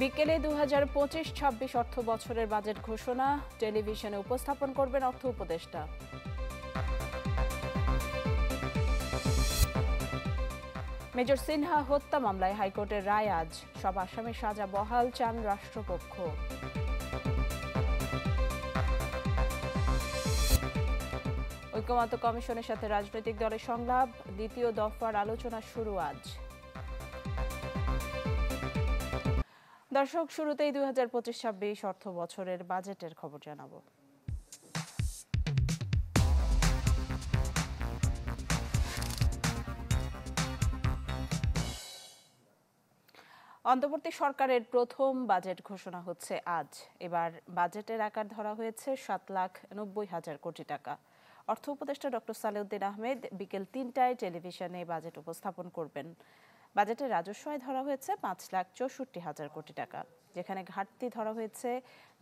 বিকেলে 2025-26 অর্থ বছরের বাজেট ঘোষণা টেলিভিশনে উপস্থাপন করবেন অর্থ উপদেষ্টা। মেজর সিনহা হত্যা মামলায় হাইকোর্টের রায় আজ, সব আসামির সাজা বহাল চান রাষ্ট্রপক্ষ। ঐকমত্য কমিশনের সাথে রাজনৈতিক দলের সংলাপ, দ্বিতীয় দফার আলোচনা শুরু আজ। দর্শক, শুরুতেই 2025-26 অর্থ বছরের বাজেটের খবর জানাবো। অন্তর্বর্তী সরকারের প্রথম বাজেট ঘোষণা হচ্ছে আজ। এবার বাজেটের আকার ধরা হয়েছে 7,90,000 কোটি টাকা। অর্থ উপদেষ্টা ডক্টর সালেউদ্দিন আহমেদ বিকেল 3টায় টেলিভিশনে বাজেট উপস্থাপন করবেন। বাজেটের রাজস্ব আয় ধরা হয়েছে 5,64,000 কোটি টাকা, যেখানে ঘাটতি ধরা হয়েছে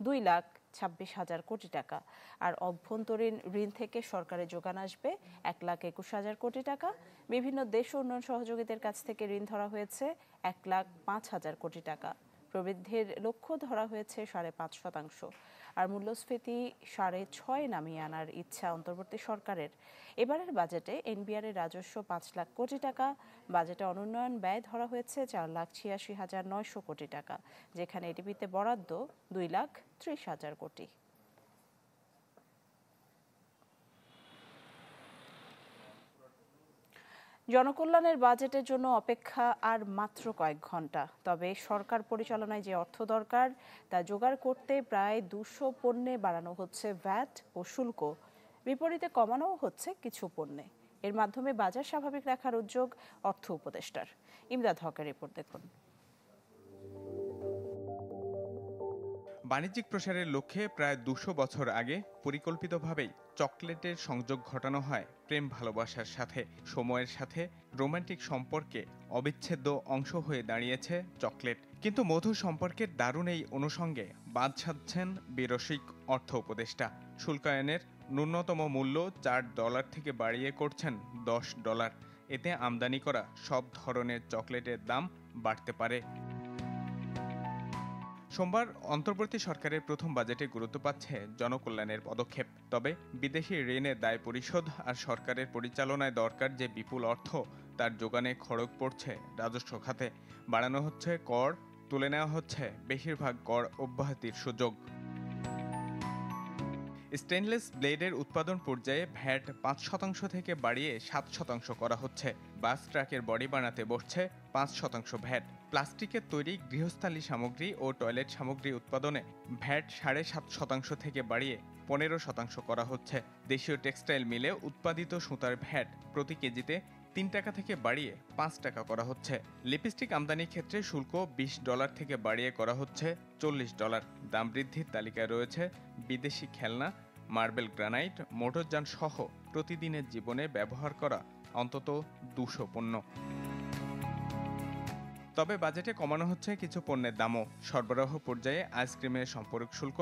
2,26,000 কোটি টাকা। আর অভ্যন্তরীণ ঋণ থেকে সরকারের যোগান আসবে 1,21,000 কোটি টাকা। বিভিন্ন দেশ উন্নয়ন সহযোগীদের কাছ থেকে ঋণ ধরা হয়েছে 1,05,000 কোটি টাকা। প্রবৃদ্ধির লক্ষ্য ধরা হয়েছে 5.5%। আর মূল্যস্ফীতি 6.5 নামিয়ে আনার ইচ্ছা অন্তর্বর্তী সরকারের। এবারের বাজেটে এনবিআর এর রাজস্ব 5 লাখ কোটি টাকা। বাজেটে অনুন্নয়ন ব্যয় ধরা হয়েছে 4,86,900 কোটি টাকা, যেখানে এডিবিতে বরাদ্দ 2,30,000 কোটি। জনকল্যাণের বাজেটের জন্য অপেক্ষা আর মাত্র কয়েক ঘন্টা। তবে সরকার পরিচালনায় যে অর্থ দরকার তা জোগাড় করতে প্রায় 200 পণ্যে বাড়ানো হচ্ছে ভ্যাট ও শুল্ক, বিপরীতে কমানোও হচ্ছে কিছু পণ্যে। এর মাধ্যমে বাজার স্বাভাবিক রাখার উদ্যোগ অর্থ উপদেষ্টার। ইমদাদ হকের রিপোর্ট দেখুন। বাণিজ্যিক প্রসারের লক্ষ্যে প্রায় 200 বছর আগে পরিকল্পিতভাবেই চকলেটের সংযোগ ঘটানো হয় প্রেম ভালোবাসার সাথে। সময়ের সাথে রোমান্টিক সম্পর্কে অবিচ্ছেদ্য অংশ হয়ে দাঁড়িয়েছে চকলেট। কিন্তু মধু সম্পর্কের দারুণ এই অনুষঙ্গে বাদ সাধছেন বিরসিক অর্থ উপদেষ্টা। শুল্কায়নের ন্যূনতম মূল্য $4 থেকে বাড়িয়ে করছেন $10। এতে আমদানি করা সব ধরনের চকলেটের দাম বাড়তে পারে। সোমবার অন্তর্বর্তী সরকারের প্রথম বাজেটে গুরুত্ব পাচ্ছে জনকল্যাণের পদক্ষেপ। তবে বিদেশি ঋণের দায় পরিশোধ আর সরকারের পরিচালনায় দরকার যে বিপুল অর্থ, তার যোগানে খড়গ পড়ছে রাজস্ব খাতে। বাড়ানো হচ্ছে কর, তুলে নেওয়া হচ্ছে বেশিরভাগ কর অব্যাহতির সুযোগ। স্টেনলেস ব্লেডের উৎপাদন পর্যায়ে ভ্যাট 5% থেকে বাড়িয়ে 7% করা হচ্ছে। বাস ট্রাকের বডি বানাতে বসছে 5% ভ্যাট। প্লাস্টিকের তৈরি গৃহস্থালী সামগ্রী ও টয়লেট সামগ্রী উৎপাদনে ভ্যাট 7.5% থেকে বাড়িয়ে 15% করা হচ্ছে। দেশীয় টেক্সটাইল মিলে উৎপাদিত সুতার ভ্যাট প্রতি কেজিতে 3 টাকা থেকে বাড়িয়ে 5 টাকা করা হচ্ছে। লিপস্টিক আমদানির ক্ষেত্রে শুল্ক $20 থেকে বাড়িয়ে করা হচ্ছে $40। দাম বৃদ্ধির তালিকায় রয়েছে বিদেশি খেলনা, মার্বেল গ্রানাইট, মোটরযান সহ প্রতিদিনের জীবনে ব্যবহার করা অন্তত 200 পণ্য। তবে বাজেটে কমানো হচ্ছে কিছু পণ্যের দামও। সরবরাহ পর্যায়ে আইসক্রিমের সম্পূরক শুল্ক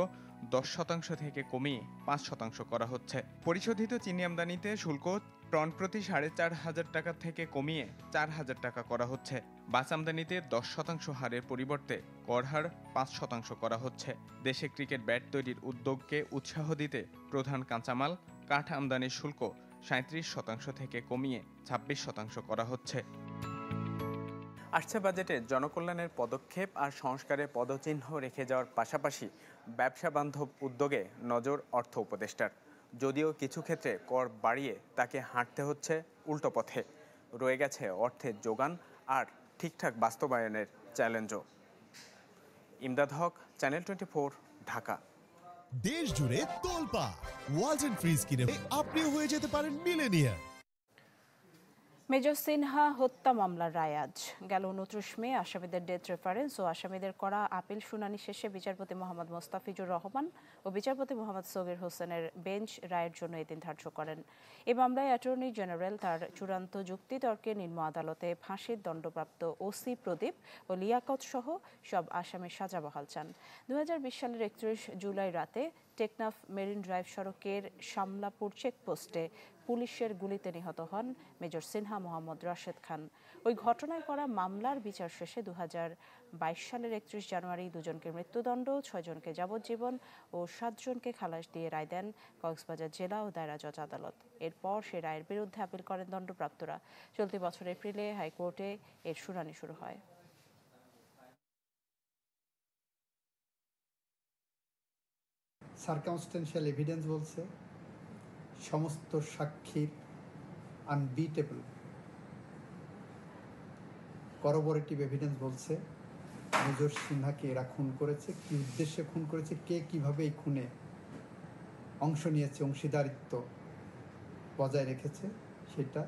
10% থেকে কমিয়ে 5% করা হচ্ছে। পরিশোধিত চিনি আমদানিতে শুল্ক টন প্রতি 4,500 টাকা থেকে কমিয়ে 4,000 টাকা করা হচ্ছে। বাস আমদানিতে 10% হারের পরিবর্তে কর হার 5% করা হচ্ছে। দেশে ক্রিকেট ব্যাট তৈরির উদ্যোগকে উৎসাহ দিতে প্রধান কাঁচামাল কাঠ আমদানির শুল্ক 37% থেকে কমিয়ে 26% করা হচ্ছে। আসছে বাজেটে জনকল্যাণের পদক্ষেপ আর সংস্কারের পদচিহ্ন রেখে যাওয়ার পাশাপাশি ব্যবসা বান্ধব উদ্যোগে নজর অর্থ উপদেষ্টার। যদিও কিছু ক্ষেত্রে কর বাড়িয়ে তাকে হাঁটতে হচ্ছে উল্টো পথে। রয়ে গেছে অর্থের যোগান আর ঠিকঠাক বাস্তবায়নের চ্যালেঞ্জও। ইমদাদ হক, চ্যানেল 24, ঢাকা। দেশ জুড়ে তোলপা ওয়ালটন ফ্রিজ কিনে আপনিও হয়ে যেতে পারেন মিলেনিয়ার। মেজর সিনহা হত্যা মামলার রায় আজ। গেল 29 মে আসামিদের ডেথ রেফারেন্স ও আসামিদের করা আপিল শুনানি শেষে বিচারপতি মোহাম্মদ মোস্তাফিজুর রহমান ও বিচারপতি মোহাম্মদ সগির হোসেনের বেঞ্চ রায়ের জন্য এদিন ধার্য করেন। এ মামলায় অ্যাটর্নি জেনারেল তার চূড়ান্ত যুক্তিতর্কে নিম্ন আদালতে ফাঁসির দণ্ডপ্রাপ্ত ওসি প্রদীপ ও লিয়াকত সহ সব আসামির সাজা বহাল চান। 2020 সালের 31 জুলাই রাতে টেকনাফ মেরিন ড্রাইভ সড়কের শামলাপুর চেকপোস্টে পুলিশের গুলিতে নিহত হন মেজর সিনহা মোহাম্মদ রাশেদ খান। ওই ঘটনায় করা মামলার বিচার শেষে সালের 31 জানুয়ারি 2 জনকে মৃত্যুদণ্ড, 6 জনকে যাবজ্জীবন ও 7 জনকে খালাস দিয়ে রায় দেন কক্সবাজার জেলা ও দায়রা জজ আদালত। এরপর সে রায়ের বিরুদ্ধে আপিল করেন দণ্ডপ্রাপ্তরা। চলতি বছর এপ্রিলে হাইকোর্টে এর শুনানি শুরু হয়। সার্কামস্টেন্সিয়াল এভিডেন্স বলছে সমস্ত সাক্ষীর আনবিটেবল। করবোরেটিভ এভিডেন্স বলছে মেজর সিনহাকে এরা খুন করেছে, কি উদ্দেশ্যে খুন করেছে, কে কিভাবে এই খুনে অংশ নিয়েছে, অংশীদারিত্ব বজায় রেখেছে, সেটা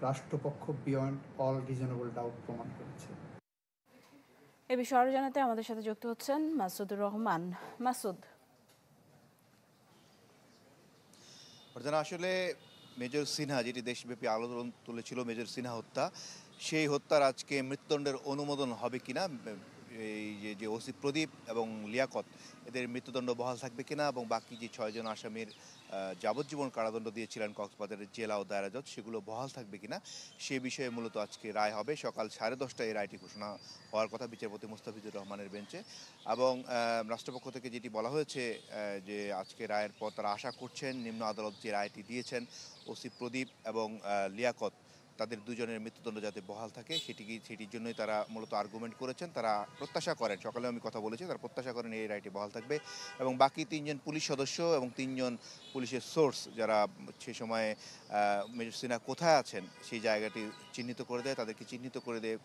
রাষ্ট্রপক্ষ বিয়ন্ড অল রিজনেবল ডাউট প্রমাণ করেছে। এ বিষয়ে আরো জানাতে আমাদের সাথে যুক্ত হচ্ছেন মাসুদুর রহমান। মাসুদ, আসলে মেজর সিনহা, যেটি দেশব্যাপী আলোড়ন তুলেছিল মেজর সিনহা হত্যা, সেই হত্যার আজকে মৃত্যুদণ্ডের অনুমোদন হবে কিনা, এই যে ওসি প্রদীপ এবং লিয়াকত, এদের মৃত্যুদণ্ড বহাল থাকবে কিনা, এবং বাকি যে 6 জন আসামির যাবজ্জীবন কারাদণ্ড দিয়েছিলেন কক্সবাজারের জেলা ও দায়রা জজ, সেগুলো বহাল থাকবে কিনা সে বিষয়ে মূলত আজকে রায় হবে। সকাল 10:30টায় এই রায়টি ঘোষণা হওয়ার কথা বিচারপতি মুস্তাফিজুর রহমানের বেঞ্চে। এবং রাষ্ট্রপক্ষ থেকে যেটি বলা হয়েছে যে আজকে রায়ের পর তারা আশা করছেন নিম্ন আদালত যে রায়টি দিয়েছেন ওসি প্রদীপ এবং লিয়াকত, তাদের দুজনের মৃত্যুদণ্ড যাতে বহাল থাকে সেটির জন্যই তারা মূলত আর্গুমেন্ট করেছেন। তারা প্রত্যাশা করেন, সকালে আমি কথা বলেছি, তারা প্রত্যাশা করেন এই রায়টি বহাল থাকবে এবং বাকি 3 জন পুলিশ সদস্য এবং 3 জন পুলিশের সোর্স যারা সে সময়ে মেজর সিনহা কোথায় আছেন সেই জায়গাটি চিহ্নিত করে দেয়, তাদেরকে চিহ্নিত করে দিয়ে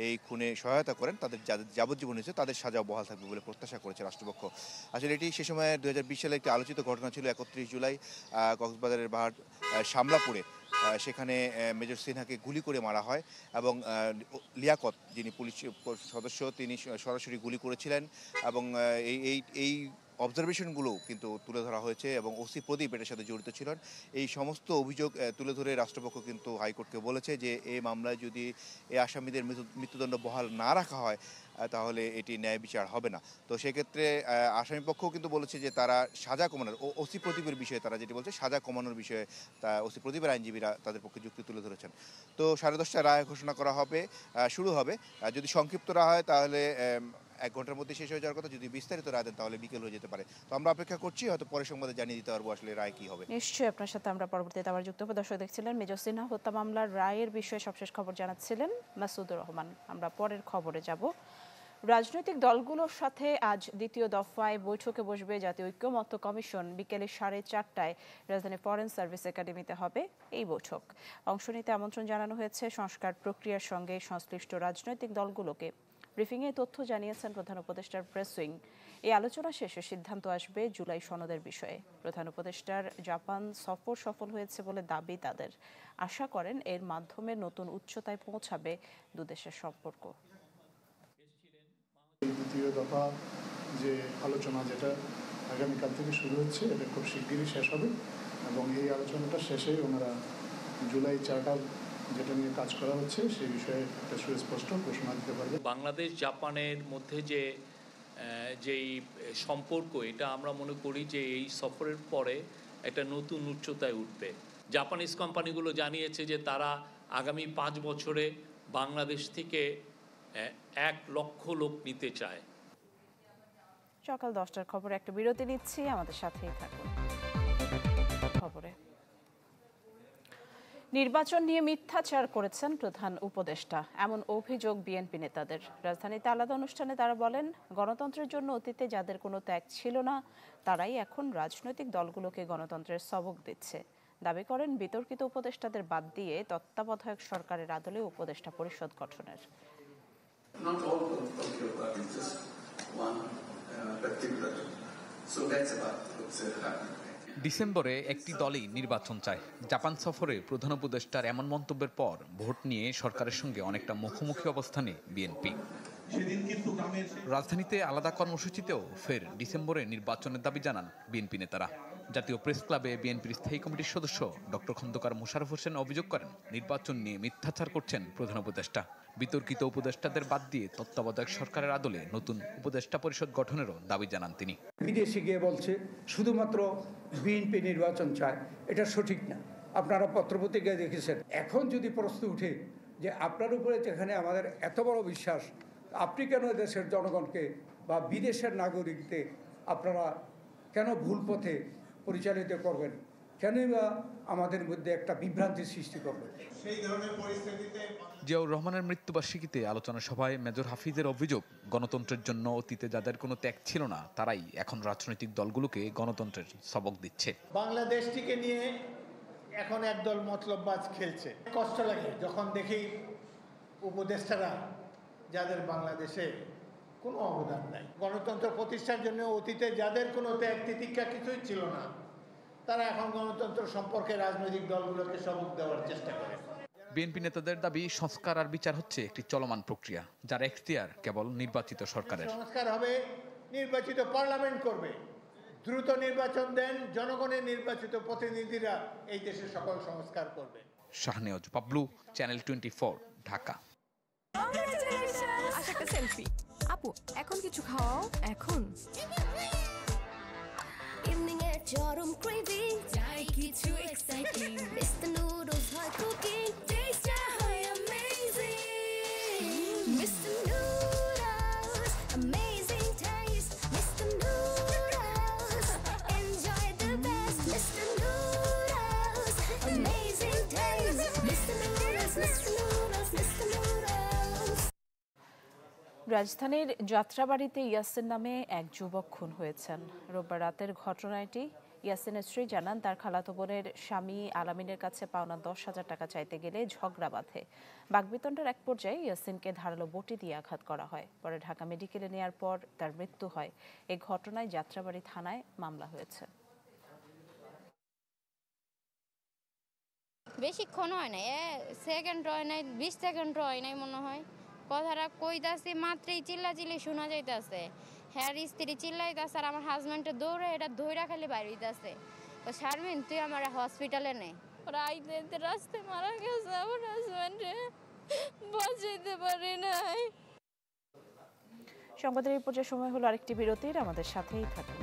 এই খুনে সহায়তা করেন, তাদের যাদের যাবজ্জীবন হয়েছে তাদের সাজাও বহাল থাকবে বলে প্রত্যাশা করেছে রাষ্ট্রপক্ষ। আসলে এটি সে সময় 2020 সালে একটি আলোচিত ঘটনা ছিল। 31 জুলাই কক্সবাজারের বাহার শামলাপুরে সেখানে মেজর সিনহাকে গুলি করে মারা হয় এবং লিয়াকত, যিনি পুলিশ সদস্য, তিনি সরাসরি গুলি করেছিলেন এবং এই অবজারভেশনগুলো কিন্তু তুলে ধরা হয়েছে এবং ওসি প্রদীপ এটার সাথে জড়িত ছিলেন। এই সমস্ত অভিযোগ তুলে ধরে রাষ্ট্রপক্ষ কিন্তু হাইকোর্টকে বলেছে যে এই মামলায় যদি এই আসামিদের মৃত্যুদণ্ড বহাল না রাখা হয় তাহলে এটি ন্যায় বিচার হবে না। তো সেক্ষেত্রে আসামিপক্ষও কিন্তু বলেছে যে তারা সাজা কমানোর, ওসি প্রদীপের বিষয়ে তারা যেটি বলছে সাজা কমানোর বিষয়ে ওসি প্রদীপের আইনজীবীরা তাদের পক্ষে যুক্তি তুলে ধরেছেন। তো 10:30টায় রায় ঘোষণা করা হবে, শুরু হবে। যদি সংক্ষিপ্ত রায় হয় তাহলে 1 ঘন্টার মধ্যে শেষ হয়ে যাওয়ার কথা, যদি বিস্তারিত রায় দেন তাহলে বিকেল হয়ে যেতে পারে। তো আমরা অপেক্ষা করছি, হয়তো পরে সংবাদে জানিয়ে দিতে পারবো আসলে রায় কি হবে। নিশ্চয়ই আপনার সাথে আমরা পরবর্তীতে আবার যুক্ত হব। দর্শক দেখছিলেন মেজর সিনহা হত্যা মামলার রায়ের বিষয়ে সবশেষ খবর জানাচ্ছিলেন মাসুদুর রহমান। আমরা পরের খবরে যাব। রাজনৈতিক দলগুলোর সাথে আজ দ্বিতীয় দফায় বৈঠকে বসবে জাতীয় ঐক্যমত্য কমিশন। বিকেলে 4:30টায় রাজধানী ফরেন সার্ভিস একাডেমিতে হবে এই বৈঠক। অংশ নিতে আমন্ত্রণ জানানো হয়েছে সংস্কার প্রক্রিয়ার সঙ্গে সংশ্লিষ্ট রাজনৈতিক দলগুলোকে। ব্রিফিংয়ে তথ্য জানিয়েছেন প্রধান উপদেষ্টার প্রেস উইং। এই আলোচনা শেষে সিদ্ধান্ত আসবে জুলাই সনদের বিষয়ে। প্রধান উপদেষ্টার জাপান সফর সফল হয়েছে বলে দাবি তাদের। আশা করেন এর মাধ্যমে নতুন উচ্চতায় পৌঁছাবে দুদেশের সম্পর্ক। দ্বিতীয় দফা যে আলোচনা, যেটা আগামীকাল থেকে শুরু হচ্ছে, এটা খুব শিগগিরই শেষ হবে এবং এই আলোচনাটা শেষে ওনারা জুলাই চার্টার যেটা নিয়ে কাজ করা হচ্ছে সেই বিষয়ে একটা সুস্পষ্ট ঘোষণা দিতে পারবে। বাংলাদেশ জাপানের মধ্যে যেই সম্পর্ক, এটা আমরা মনে করি যে এই সফরের পরে একটা নতুন উচ্চতায় উঠবে। জাপানিজ কোম্পানিগুলো জানিয়েছে যে তারা আগামী 5 বছরে বাংলাদেশ থেকে 1 লক্ষ লোক নিতে চায়। সকাল 10টার খবরে একটা বিরতি নিচ্ছি, আমাদের সাথেই থাকুন। খবরে নির্বাচন নিয়ে মিথ্যাচার করেছেন প্রধান উপদেষ্টা, এমন অভিযোগ বিএনপি নেতাদের। রাজধানীতে আলাদা অনুষ্ঠানে তারা বলেন, গণতন্ত্রের জন্য অতীতে যাদের কোনো ত্যাগ ছিল না তারাই এখন রাজনৈতিক দলগুলোকে গণতন্ত্রের সবক দিচ্ছে। দাবি করেন বিতর্কিত উপদেষ্টাদের বাদ দিয়ে তত্ত্বাবধায়ক সরকারের আদলে উপদেষ্টা পরিষদ গঠনের। ডিসেম্বরে একটি দলই নির্বাচন চায়। জাপান সফরে প্রধান উপদেষ্টার এমন মন্তব্যের পর ভোট নিয়ে সরকারের সঙ্গে অনেকটা মুখোমুখি অবস্থানে বিএনপি। রাজধানীতে আলাদা কর্মসূচিতেও ফের ডিসেম্বরে নির্বাচনের দাবি জানান বিএনপি নেতারা। জাতীয় প্রেস ক্লাবে বিএনপির স্থায়ী কমিটির সদস্য ডক্টর খন্দকার মোশাররফ হোসেন অভিযোগ করেন, নির্বাচন নিয়ে মিথ্যাচার করছেন প্রধান উপদেষ্টা। বিতর্কিত উপদেষ্টাদের বাদ দিয়ে তত্ত্বাবধায়ক সরকারের আদলে নতুন উপদেষ্টা পরিষদ গঠনেরও দাবি জানান তিনি। বিদেশে গিয়ে বলছে শুধুমাত্র বিএনপি নির্বাচন চায়, এটা সঠিক না। আপনারা পত্রপত্রিকায় দেখেছেন। এখন যদি প্রশ্ন উঠে যে আপনার উপরে যেখানে আমাদের এত বড় বিশ্বাস, আপনি কেন দেশের জনগণকে বা বিদেশের নাগরিকদের আপনারা কেন ভুল পথে পরিচালিত করবেন, কেনই বা আমাদের মধ্যে একটা বিভ্রান্তি সৃষ্টি করবেন? জিয়াউর রহমানের মৃত্যুবার্ষিকীতে আলোচনা সভায় মেজর হাফিজের অভিযোগ, গণতন্ত্রের জন্য অতীতে যাদের কোনো ত্যাগ ছিল না তারাই এখন রাজনৈতিক দলগুলোকে গণতন্ত্রের সবক দিচ্ছে। বাংলাদেশটিকে নিয়ে এখন একদল মতলববাজ খেলছে। কষ্ট লাগে যখন দেখি উপদেষ্টারা যাদের বাংলাদেশে কোনো অবদান নাই, গণতন্ত্র প্রতিষ্ঠার জন্য অতীতে যাদের কোনো ত্যাগ তিতিক্ষা কিছুই ছিল না, তারা এখন গণতন্ত্র সম্পর্কে রাজনৈতিক দলগুলোকে সবক দেওয়ার চেষ্টা করে। বিএনপি নেতাদের দাবি, সংস্কার আর বিচার হচ্ছে একটি চলমান প্রক্রিয়া, যার এখতিয়ার কেবল নির্বাচিত সরকারের। সংস্কার হবে, নির্বাচিত পার্লামেন্ট করবে, দ্রুত নির্বাচন দেন, জনগণের নির্বাচিত প্রতিনিধিরা এই দেশের সকল সংস্কার করবে। শাহনেওয়াজ পাবলু, চ্যানেল 24, ঢাকা। একটা সেলফি। আপু এখন কিছু খাওয়াও। এখন ইভিনিং এর চরম ক্রেভিং, চাই কিছু এক্সাইটিং, মিস্টার নুডলস হয় কুকিং, টেস্টটা হয় amazing, mister noodles amazing test, mister noodles enjoy the best, mister noodles amazing test, mister noodles, mister noodles, mister noodles. রাজধানীর যাত্রাবাড়িতে ইয়াসিন নামে এক যুবক খুন হয়েছেন। রোববার রাতের ঘটনাটি ইয়াসিনের স্ত্রী জানান, তার খালাতো বোনের স্বামী আলামিনের কাছে পাওনা 10,000 টাকা চাইতে গেলে ঝগড়া বাঁধে। বাকবিতণ্ডার এক পর্যায়ে ইয়াসিনকে ধারালো বটি দিয়ে আঘাত করা হয়। পরে ঢাকা মেডিকেলে নেওয়ার পর তার মৃত্যু হয়। এই ঘটনায় যাত্রাবাড়ি থানায় মামলা হয়েছে। বেশিক্ষণ হয় নাই, সেকেন্ড হয় নাই, 20 সেকেন্ড হয় নাই মনে হয়। কথাটা কইতাছি মাত্রই চিল্লাচিল্লি শোনা যাইতাছে। হ্যাঁ স্ত্রী চিল্লাইতাছে আর আমার হাজব্যান্ডে দৌড়ে এটা ধইরা খালি বাইরে হইতাছে, ও শারমিন তুই আমার হসপিটালে নে। ওরা আইতে রাস্তায় মারা গেছে, আমার হাজব্যান্ডে বাঁচাইতে পারি নাই। সংবাদের এই পর্যায়ে সময় হলো আরেকটি বিরতির, আমাদের সাথেই থাকুন।